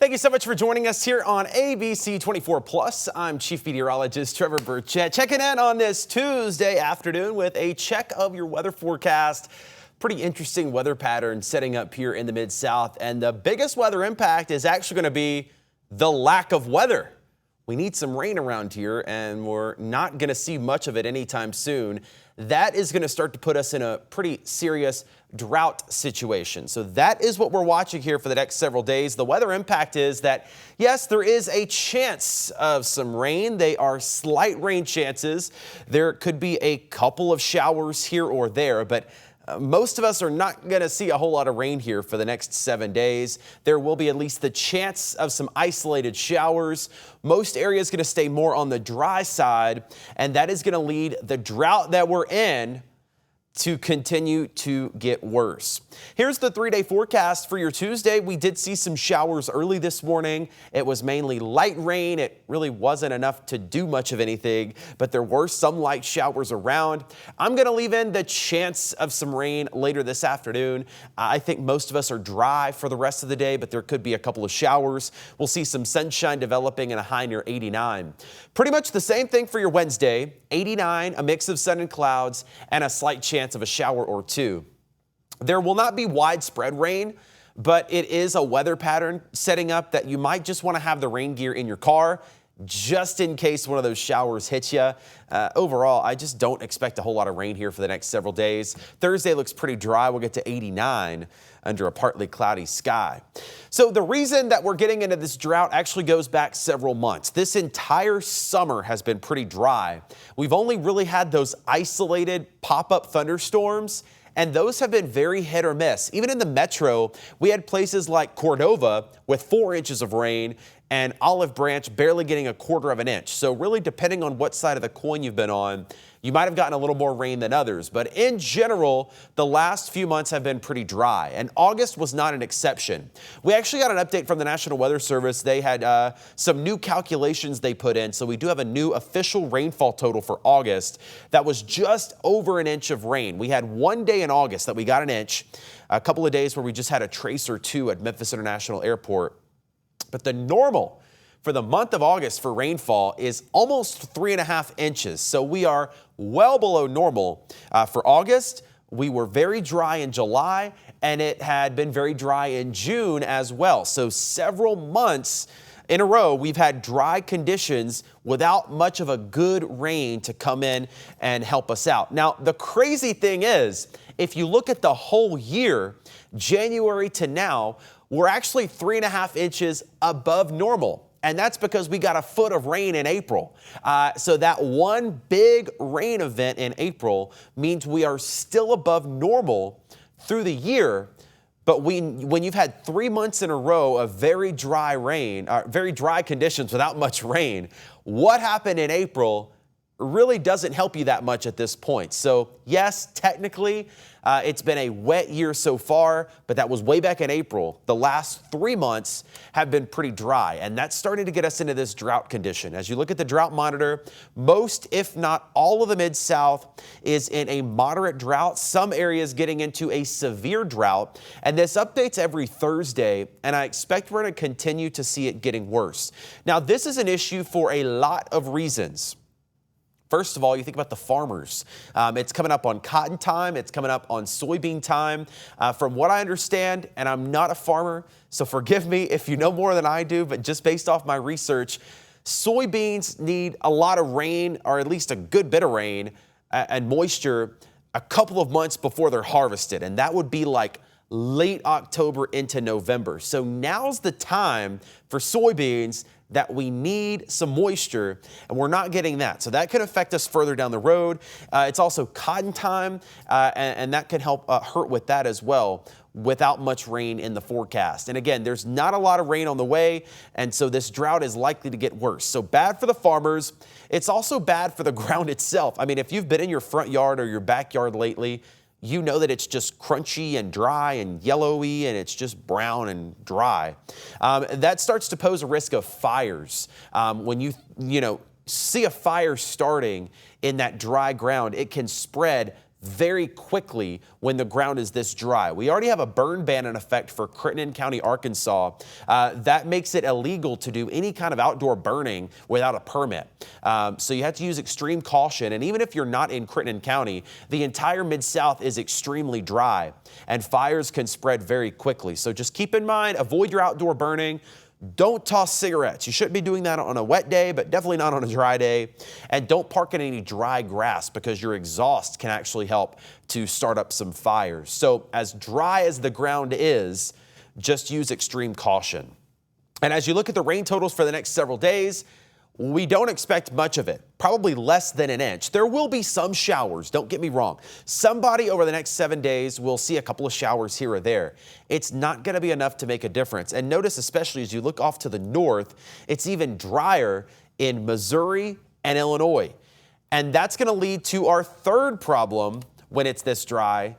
Thank you so much for joining us here on ABC24 Plus. I'm Chief Meteorologist Trevor Birchett, checking in on this Tuesday afternoon with a check of your weather forecast. Pretty interesting weather pattern setting up here in the Mid-South, and the biggest weather impact is actually going to be the lack of weather. We need some rain around here, and we're not going to see much of it anytime soon. That is going to start to put us in a pretty serious drought situation. So that is what we're watching here for the next several days. The weather impact is that, yes, there is a chance of some rain. They are slight rain chances. There could be a couple of showers here or there, but most of us are not going to see a whole lot of rain here for the next 7 days. There will be at least the chance of some isolated showers. Most areas going to stay more on the dry side, and that is going to lead the drought that we're in to continue to get worse. Here's the 3-day forecast for your Tuesday. We did see some showers early this morning. It was mainly light rain. It really wasn't enough to do much of anything, but there were some light showers around. I'm going to leave in the chance of some rain later this afternoon. I think most of us are dry for the rest of the day, but there could be a couple of showers. We'll see some sunshine developing and a high near 89. Pretty much the same thing for your Wednesday. 89, a mix of sun and clouds, and a slight chance of a shower or two. There will not be widespread rain, but it is a weather pattern setting up that you might just want to have the rain gear in your car just in case one of those showers hits you. Overall, I just don't expect a whole lot of rain here for the next several days. Thursday looks pretty dry. We'll get to 89 under a partly cloudy sky. So the reason that we're getting into this drought actually goes back several months. This entire summer has been pretty dry. We've only really had those isolated pop-up thunderstorms, and those have been very hit or miss. Even in the metro, we had places like Cordova with 4 inches of rain and Olive Branch barely getting 1/4 of an inch. So really, depending on what side of the coin you've been on, you might have gotten a little more rain than others. But in general, the last few months have been pretty dry, and August was not an exception. We actually got an update from the National Weather Service. They had some new calculations they put in, so we do have a new official rainfall total for August that was just over an inch of rain. We had one day in August that we got an inch, a couple of days where we just had a trace or two at Memphis International Airport. But the normal for the month of August for rainfall is almost 3.5 inches. So we are well below normal for August. We were very dry in July, and it had been very dry in June as well. So several months in a row, we've had dry conditions without much of a good rain to come in and help us out. Now, the crazy thing is, if you look at the whole year, January to now, we're actually 3.5 inches above normal. And that's because we got a foot of rain in April. So that one big rain event in April means we are still above normal through the year. But when you've had 3 months in a row of very dry rain, very dry conditions without much rain, what happened in April really doesn't help you that much at this point. So yes, technically, it's been a wet year so far, but that was way back in April. The last 3 months have been pretty dry, and that's starting to get us into this drought condition. As you look at the drought monitor, most, if not all of the Mid-South is in a moderate drought, some areas getting into a severe drought, and this updates every Thursday, and I expect we're going to continue to see it getting worse. Now, this is an issue for a lot of reasons. First of all, you think about the farmers. It's coming up on cotton time. It's coming up on soybean time. From what I understand, and I'm not a farmer, so forgive me if you know more than I do, but just based off my research, soybeans need a lot of rain, or at least a good bit of rain and moisture a couple of months before they're harvested. And that would be like late October into November. So now's the time for soybeans that we need some moisture, and we're not getting that. So that could affect us further down the road. It's also cotton time, and that can help hurt with that as well without much rain in the forecast. And again, there's not a lot of rain on the way, and so this drought is likely to get worse. So bad for the farmers. It's also bad for the ground itself. I mean, if you've been in your front yard or your backyard lately, you know that it's just crunchy and dry and yellowy, and it's just brown and dry. That starts to pose a risk of fires. When you see a fire starting in that dry ground, it can spread very quickly when the ground is this dry. We already have a burn ban in effect for Crittenden County, Arkansas. That makes it illegal to do any kind of outdoor burning without a permit. So you have to use extreme caution. And even if you're not in Crittenden County, the entire Mid-South is extremely dry and fires can spread very quickly. So just keep in mind, avoid your outdoor burning. Don't toss cigarettes. You shouldn't be doing that on a wet day, but definitely not on a dry day. And don't park in any dry grass because your exhaust can actually help to start up some fires. So as dry as the ground is, just use extreme caution. And as you look at the rain totals for the next several days, we don't expect much of it, probably less than an inch. There will be some showers, don't get me wrong. Somebody over the next 7 days will see a couple of showers here or there. It's not going to be enough to make a difference. And notice, especially as you look off to the north, it's even drier in Missouri and Illinois. And that's going to lead to our third problem when it's this dry,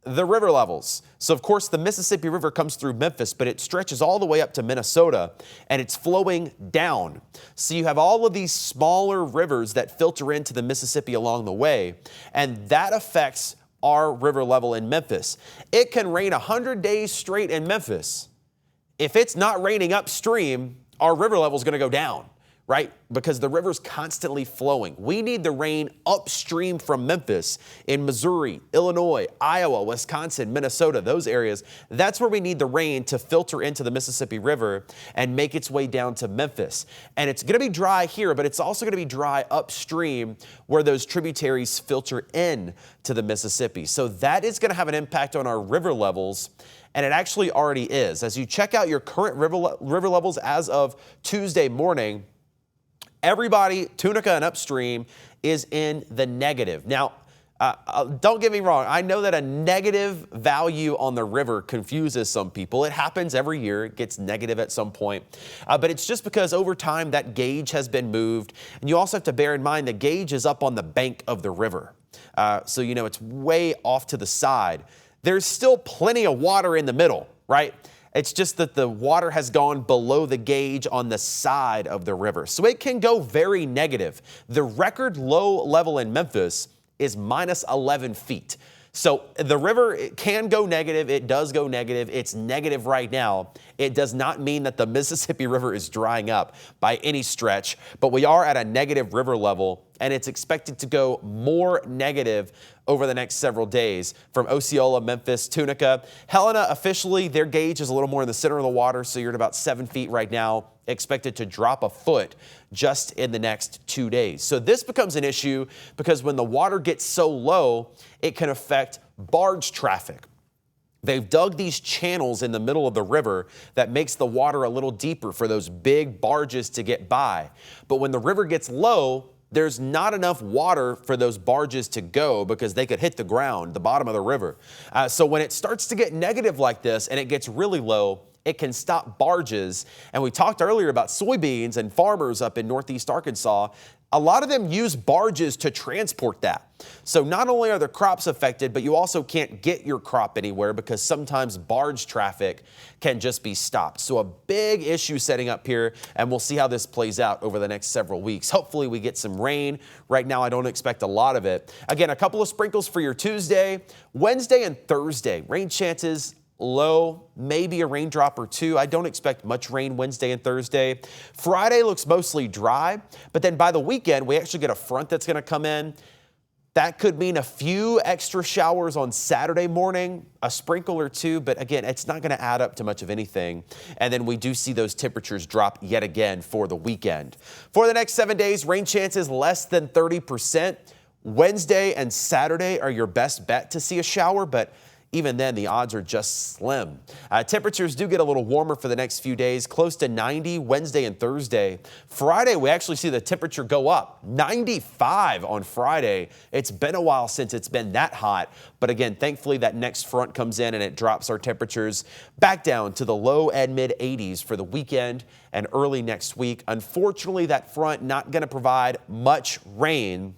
the river levels. So, of course, the Mississippi River comes through Memphis, but it stretches all the way up to Minnesota, and it's flowing down. So you have all of these smaller rivers that filter into the Mississippi along the way, and that affects our river level in Memphis. It can rain 100 days straight in Memphis. If it's not raining upstream, our river level is going to go down, right? Because the river's constantly flowing. We need the rain upstream from Memphis in Missouri, Illinois, Iowa, Wisconsin, Minnesota, those areas. That's where we need the rain to filter into the Mississippi River and make its way down to Memphis. And it's going to be dry here, but it's also going to be dry upstream where those tributaries filter in to the Mississippi. So that is going to have an impact on our river levels. And it actually already is. As you check out your current river levels as of Tuesday morning, everybody, Tunica and upstream, is in the negative. Now, don't get me wrong. I know that a negative value on the river confuses some people. It happens every year. It gets negative at some point. But it's just because over time that gauge has been moved. And you also have to bear in mind the gauge is up on the bank of the river. So, you know, it's way off to the side. There's still plenty of water in the middle, right? It's just that the water has gone below the gauge on the side of the river. So it can go very negative. The record low level in Memphis is minus 11 feet. So the river can go negative. It does go negative. It's negative right now. It does not mean that the Mississippi River is drying up by any stretch, but we are at a negative river level, and it's expected to go more negative over the next several days from Osceola, Memphis, Tunica. Helena, officially, their gauge is a little more in the center of the water, so you're at about 7 feet right now, expected to drop a foot just in the next 2 days. So this becomes an issue because when the water gets so low, it can affect barge traffic. They've dug these channels in the middle of the river that makes the water a little deeper for those big barges to get by. But when the river gets low, there's not enough water for those barges to go because they could hit the ground, the bottom of the river. So when it starts to get negative like this and it gets really low, it can stop barges. And we talked earlier about soybeans and farmers up in Northeast Arkansas. A lot of them use barges to transport that. So not only are their crops affected, but you also can't get your crop anywhere because sometimes barge traffic can just be stopped. So a big issue setting up here, and we'll see how this plays out over the next several weeks. Hopefully we get some rain. Right now, I don't expect a lot of it. Again, a couple of sprinkles for your Tuesday, Wednesday and Thursday. Rain chances low, maybe a raindrop or two. I don't expect much rain Wednesday and Thursday. Friday looks mostly dry, but then by the weekend, we actually get a front that's going to come in. That could mean a few extra showers on Saturday morning, a sprinkle or two, but again, it's not going to add up to much of anything. And then we do see those temperatures drop yet again for the weekend. For the next 7 days, rain chances less than 30%. Wednesday and Saturday are your best bet to see a shower, but even then, the odds are just slim. Temperatures do get a little warmer for the next few days, close to 90 Wednesday and Thursday. Friday, we actually see the temperature go up, 95 on Friday. It's been a while since it's been that hot. But again, thankfully, that next front comes in and it drops our temperatures back down to the low and mid 80s for the weekend and early next week. Unfortunately, that front not going to provide much rain.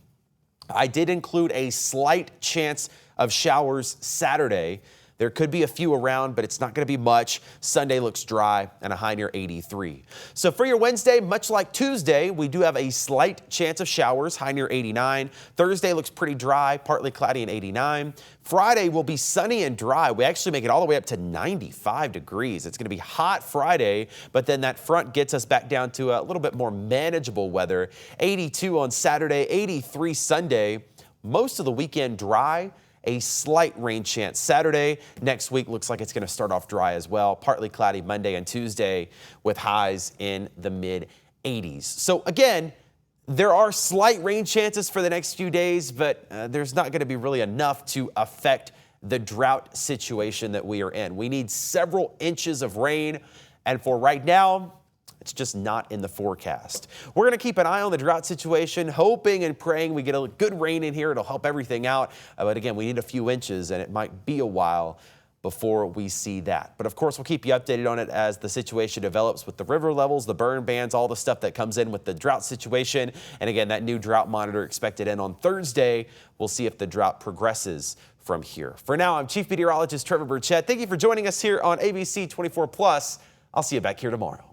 I did include a slight chance of showers Saturday. There could be a few around, but it's not going to be much. Sunday looks dry and a high near 83. So for your Wednesday, much like Tuesday, we do have a slight chance of showers, high near 89. Thursday looks pretty dry, partly cloudy and 89. Friday will be sunny and dry. We actually make it all the way up to 95 degrees. It's going to be hot Friday, but then that front gets us back down to a little bit more manageable weather. 82 on Saturday, 83 Sunday. Most of the weekend dry. A slight rain chance Saturday. Next week looks like it's going to start off dry as well. Partly cloudy Monday and Tuesday with highs in the mid 80s. So again, there are slight rain chances for the next few days, but there's not going to be really enough to affect the drought situation that we are in. We need several inches of rain, and for right now, it's just not in the forecast. We're going to keep an eye on the drought situation, hoping and praying we get a good rain in here. It'll help everything out. But again, we need a few inches, and it might be a while before we see that. But of course, we'll keep you updated on it as the situation develops with the river levels, the burn bans, all the stuff that comes in with the drought situation. And again, that new drought monitor expected in on Thursday. We'll see if the drought progresses from here. For now, I'm Chief Meteorologist Trevor Birchett. Thank you for joining us here on ABC 24 Plus. I'll see you back here tomorrow.